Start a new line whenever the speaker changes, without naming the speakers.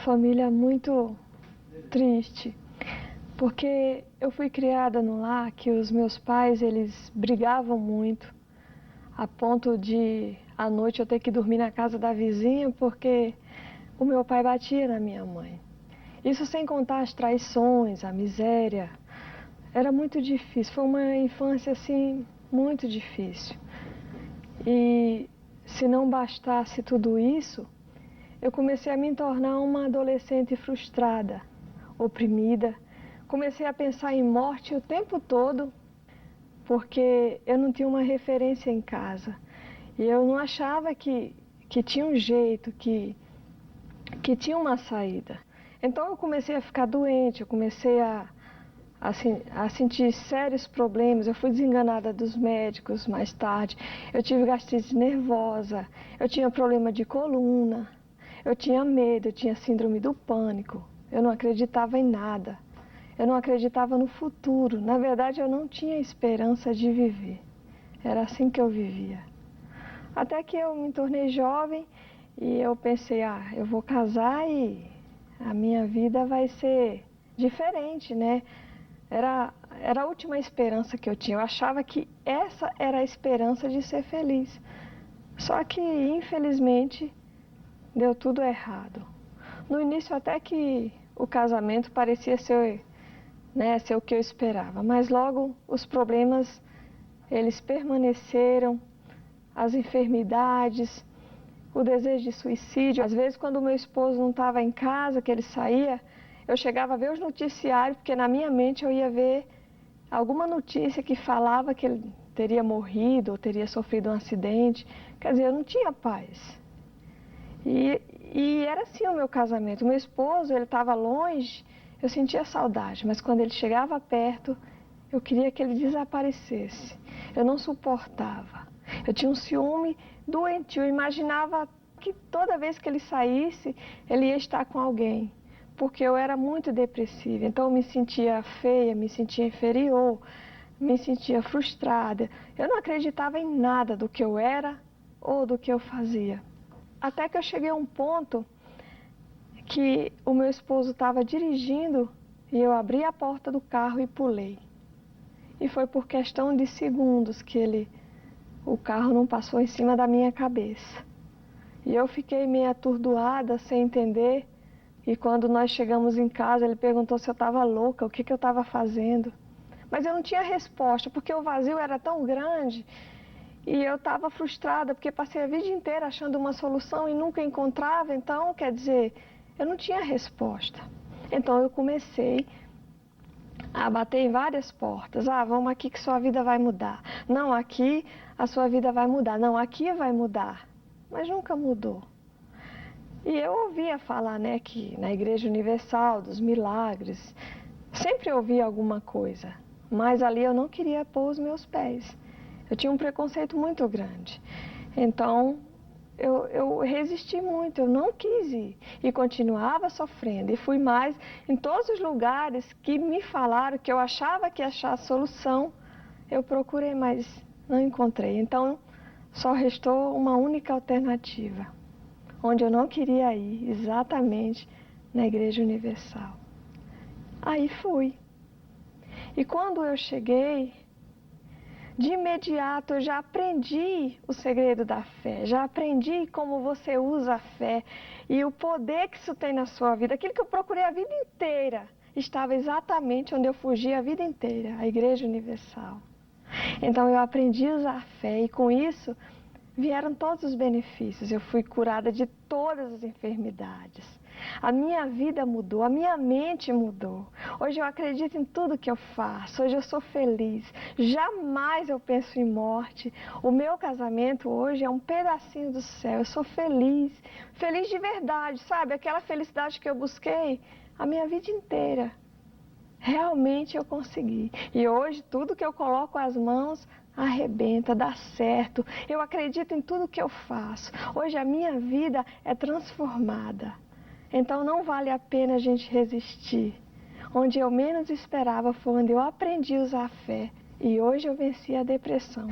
família muito triste, porque eu fui criada num lar que os meus pais, eles brigavam muito, a ponto de, à noite, eu ter que dormir na casa da vizinha, porque o meu pai batia na minha mãe. Isso sem contar as traições, a miséria. Era muito difícil, foi uma infância, assim, muito difícil. E se não bastasse tudo isso, eu comecei a me tornar uma adolescente frustrada, oprimida. Comecei a pensar em morte o tempo todo, porque eu não tinha uma referência em casa. E eu não achava que tinha um jeito, que tinha uma saída. Então eu comecei a ficar doente, eu comecei a sentir sérios problemas. Eu fui desenganada dos médicos mais tarde. Eu tive gastrite nervosa, eu tinha problema de coluna, eu tinha medo, eu tinha síndrome do pânico. Eu não acreditava em nada. Eu não acreditava no futuro. Na verdade, eu não tinha esperança de viver. Era assim que eu vivia. Até que eu me tornei jovem e eu pensei, eu vou casar e a minha vida vai ser diferente, né? Era a última esperança que eu tinha. Eu achava que essa era a esperança de ser feliz. Só que, infelizmente, deu tudo errado. No início, até que o casamento parecia ser, né, ser o que eu esperava. Mas logo os problemas, eles permaneceram, as enfermidades, o desejo de suicídio. Às vezes, quando o meu esposo não estava em casa, que ele saía, eu chegava a ver os noticiários, porque na minha mente eu ia ver alguma notícia que falava que ele teria morrido ou teria sofrido um acidente. Quer dizer, eu não tinha paz. E era assim o meu casamento. O meu esposo, ele estava longe, eu sentia saudade, mas quando ele chegava perto, eu queria que ele desaparecesse. Eu não suportava. Eu tinha um ciúme doentio. Eu imaginava que toda vez que ele saísse, ele ia estar com alguém. Porque eu era muito depressiva. Então eu me sentia feia, me sentia inferior, me sentia frustrada. Eu não acreditava em nada do que eu era ou do que eu fazia. Até que eu cheguei a um ponto que o meu esposo estava dirigindo e eu abri a porta do carro e pulei. E foi por questão de segundos que o carro não passou em cima da minha cabeça. E eu fiquei meio atordoada, sem entender. E quando nós chegamos em casa, ele perguntou se eu estava louca, o que eu estava fazendo. Mas eu não tinha resposta, porque o vazio era tão grande. E eu estava frustrada, porque passei a vida inteira achando uma solução e nunca encontrava. Então, quer dizer, eu não tinha resposta. Então eu comecei a bater em várias portas. Vamos aqui que sua vida vai mudar. Não, aqui a sua vida vai mudar. Não, aqui vai mudar. Mas nunca mudou. E eu ouvia falar, né, que na Igreja Universal, dos milagres, sempre ouvia alguma coisa. Mas ali eu não queria pôr os meus pés. Eu tinha um preconceito muito grande. Então, eu resisti muito, eu não quis ir. E continuava sofrendo. E fui mais em todos os lugares que me falaram que eu achava que ia achar a solução. Eu procurei, mas não encontrei. Então, só restou uma única alternativa, onde eu não queria ir, exatamente na Igreja Universal. Aí fui. E quando eu cheguei, de imediato eu já aprendi o segredo da fé, já aprendi como você usa a fé e o poder que isso tem na sua vida. Aquilo que eu procurei a vida inteira estava exatamente onde eu fugi a vida inteira, a Igreja Universal. Então eu aprendi a usar a fé e com isso vieram todos os benefícios. Eu fui curada de todas as enfermidades. A minha vida mudou, a minha mente mudou. Hoje eu acredito em tudo que eu faço, hoje eu sou feliz. Jamais eu penso em morte. O meu casamento hoje é um pedacinho do céu. Eu sou feliz, feliz de verdade, sabe? Aquela felicidade que eu busquei a minha vida inteira. Realmente eu consegui. E hoje tudo que eu coloco as mãos arrebenta, dá certo. Eu acredito em tudo que eu faço. Hoje a minha vida é transformada. Então não vale a pena a gente resistir. Onde eu menos esperava foi onde eu aprendi a usar a fé. E hoje eu venci a depressão.